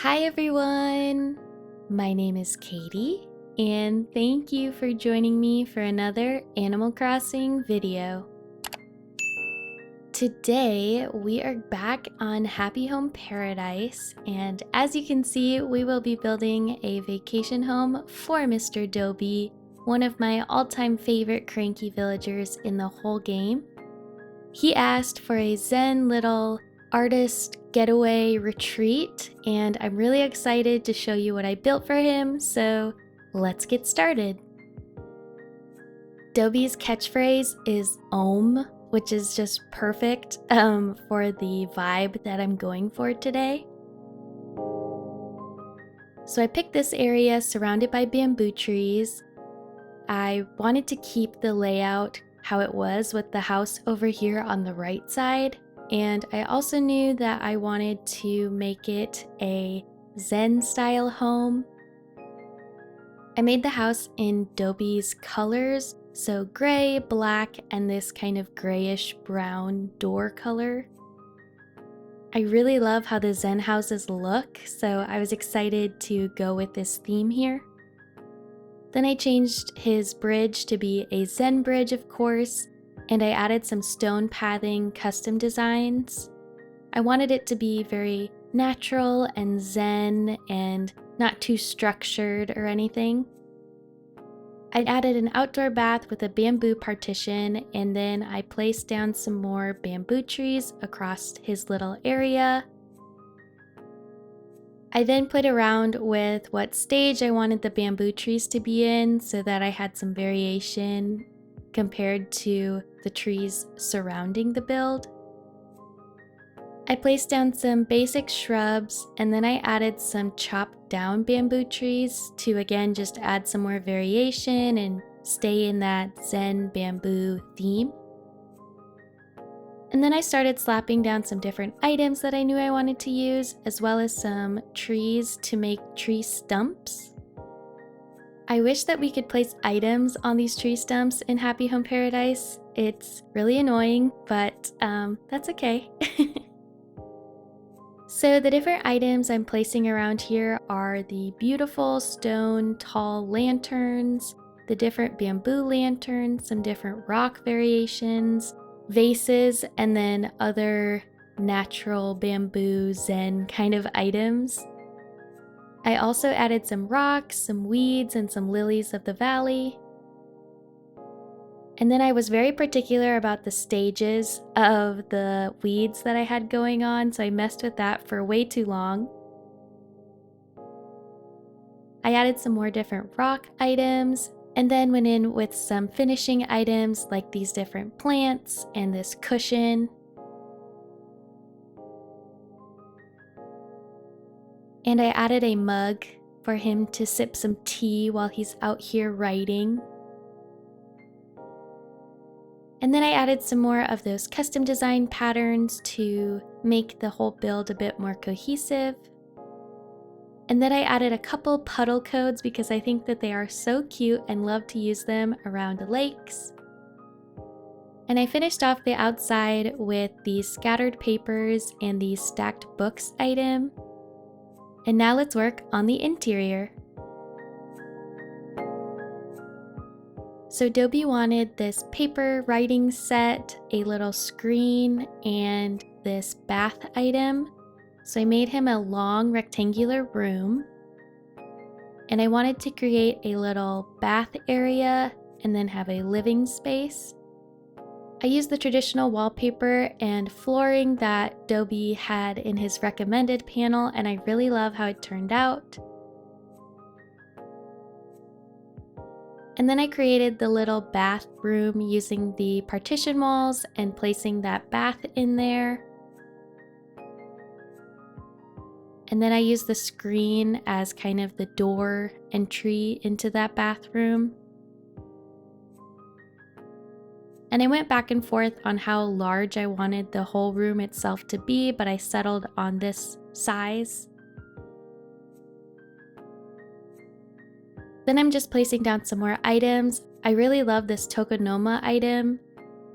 Hi everyone! My name is Katy, and thank you for joining me for another Animal Crossing video. Today, we are back on Happy Home Paradise, and as you can see, we will be building a vacation home for Mr. Dobie, one of my all-time favorite cranky villagers in the whole game. He asked for a zen little artist getaway retreat, and I'm really excited to show you what I built for him, so let's get started. Dobie's catchphrase is Om, which is just perfect for the vibe that I'm going for today. So I picked this area surrounded by bamboo trees. I wanted to keep the layout how it was with the house over here on the right side. And I also knew that I wanted to make it a Zen style home. I made the house in Dobie's colors, so gray, black, and this kind of grayish brown door color. I really love how the Zen houses look, so I was excited to go with this theme here. Then I changed his bridge to be a Zen bridge, of course, and I added some stone pathing custom designs. I wanted it to be very natural and zen and not too structured or anything. I added an outdoor bath with a bamboo partition, and then I placed down some more bamboo trees across his little area. I then played around with what stage I wanted the bamboo trees to be in so that I had some variation compared to the trees surrounding the build. I placed down some basic shrubs, and then I added some chopped down bamboo trees to again just add some more variation and stay in that Zen bamboo theme. And then I started slapping down some different items that I knew I wanted to use, as well as some trees to make tree stumps. I wish that we could place items on these tree stumps in Happy Home Paradise. It's really annoying, but that's okay. So the different items I'm placing around here are the beautiful stone tall lanterns, the different bamboo lanterns, some different rock variations, vases, and then other natural bamboo Zen kind of items. I also added some rocks, some weeds, and some lilies of the valley. And then I was very particular about the stages of the weeds that I had going on, so I messed with that for way too long. I added some more different rock items, and then went in with some finishing items like these different plants and this cushion. And I added a mug for him to sip some tea while he's out here writing. And then I added some more of those custom design patterns to make the whole build a bit more cohesive. And then I added a couple puddle codes because I think that they are so cute and love to use them around lakes. And I finished off the outside with these scattered papers and the stacked books item. And now let's work on the interior. So Dobie wanted this paper writing set, a little screen, and this bath item. So I made him a long rectangular room. And I wanted to create a little bath area and then have a living space. I used the traditional wallpaper and flooring that Dobie had in his recommended panel, and I really love how it turned out. And then I created the little bathroom using the partition walls and placing that bath in there. And then I used the screen as kind of the door entry into that bathroom. And I went back and forth on how large I wanted the whole room itself to be, but I settled on this size. Then I'm just placing down some more items. I really love this tokonoma item.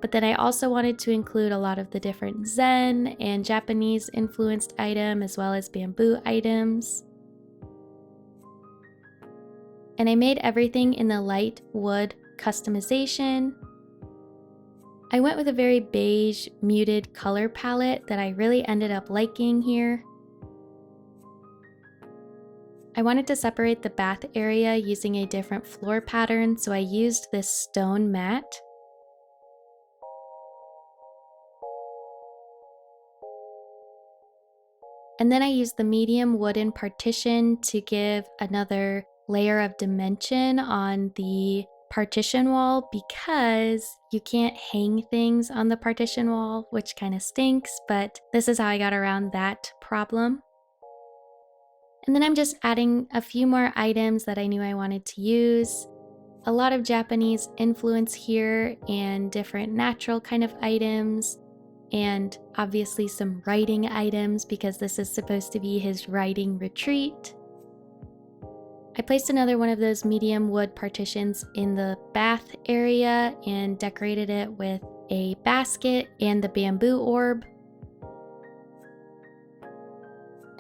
But then I also wanted to include a lot of the different Zen and Japanese influenced items as well as bamboo items. And I made everything in the light wood customization. I went with a very beige, muted color palette that I really ended up liking here. I wanted to separate the bath area using a different floor pattern, so I used this stone mat. And then I used the medium wooden partition to give another layer of dimension on the partition wall because you can't hang things on the partition wall, which kind of stinks, but this is how I got around that problem. And then I'm just adding a few more items that I knew I wanted to use. A lot of Japanese influence here and different natural kind of items. And obviously some writing items because this is supposed to be his writing retreat. I placed another one of those medium wood partitions in the bath area and decorated it with a basket and the bamboo orb.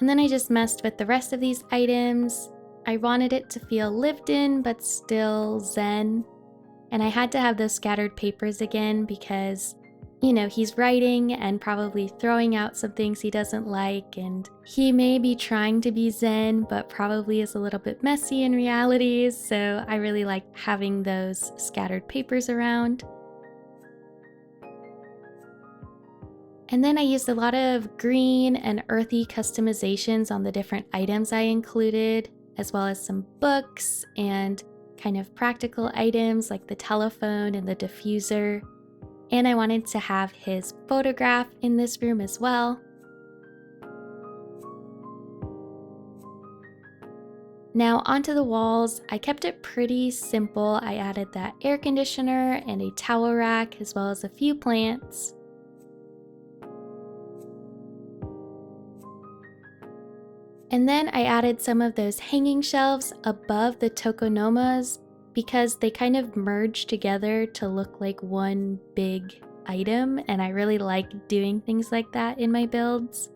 And then I just messed with the rest of these items. I wanted it to feel lived in but still zen. And I had to have those scattered papers again because you know, he's writing and probably throwing out some things he doesn't like, and he may be trying to be zen, but probably is a little bit messy in reality, so I really like having those scattered papers around. And then I used a lot of green and earthy customizations on the different items I included, as well as some books and kind of practical items like the telephone and the diffuser. And I wanted to have his photograph in this room as well. Now onto the walls, I kept it pretty simple. I added that air conditioner and a towel rack as well as a few plants. And then I added some of those hanging shelves above the tokonomas because they kind of merge together to look like one big item, and I really like doing things like that in my builds.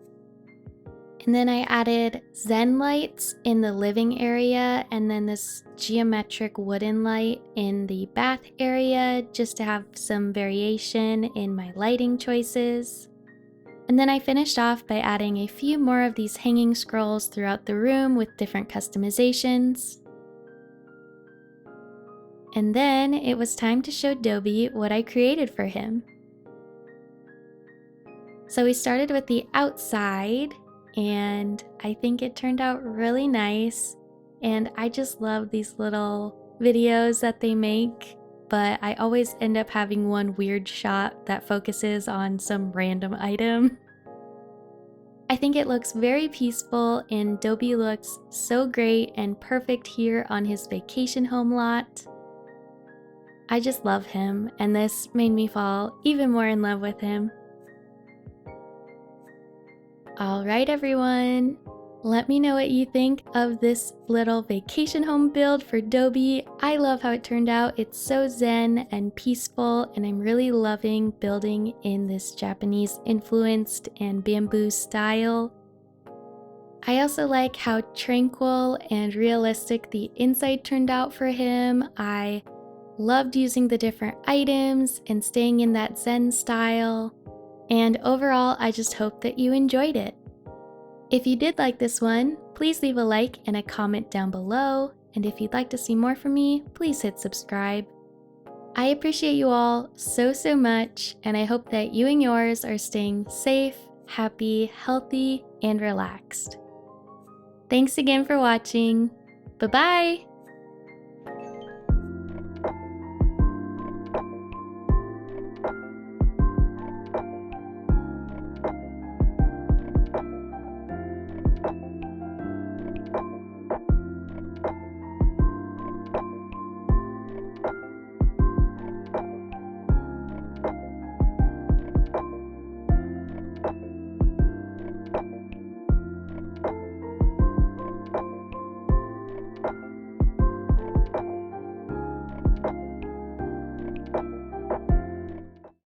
And then I added Zen lights in the living area and then this geometric wooden light in the bath area just to have some variation in my lighting choices. And then I finished off by adding a few more of these hanging scrolls throughout the room with different customizations. And then it was time to show Dobie what I created for him. So we started with the outside, and I think it turned out really nice. And I just love these little videos that they make, but I always end up having one weird shot that focuses on some random item. I think it looks very peaceful, and Dobie looks so great and perfect here on his vacation home lot. I just love him, and this made me fall even more in love with him. Alright everyone, let me know what you think of this little vacation home build for Dobie. I love how it turned out. It's so zen and peaceful, and I'm really loving building in this Japanese influenced and bamboo style. I also like how tranquil and realistic the inside turned out for him. I loved using the different items and staying in that zen style. And overall, I just hope that you enjoyed it. If you did like this one, please leave a like and a comment down below. And if you'd like to see more from me, please hit subscribe. I appreciate you all so much, and I hope that you and yours are staying safe, happy, healthy, and relaxed. Thanks again for watching. Bye-bye!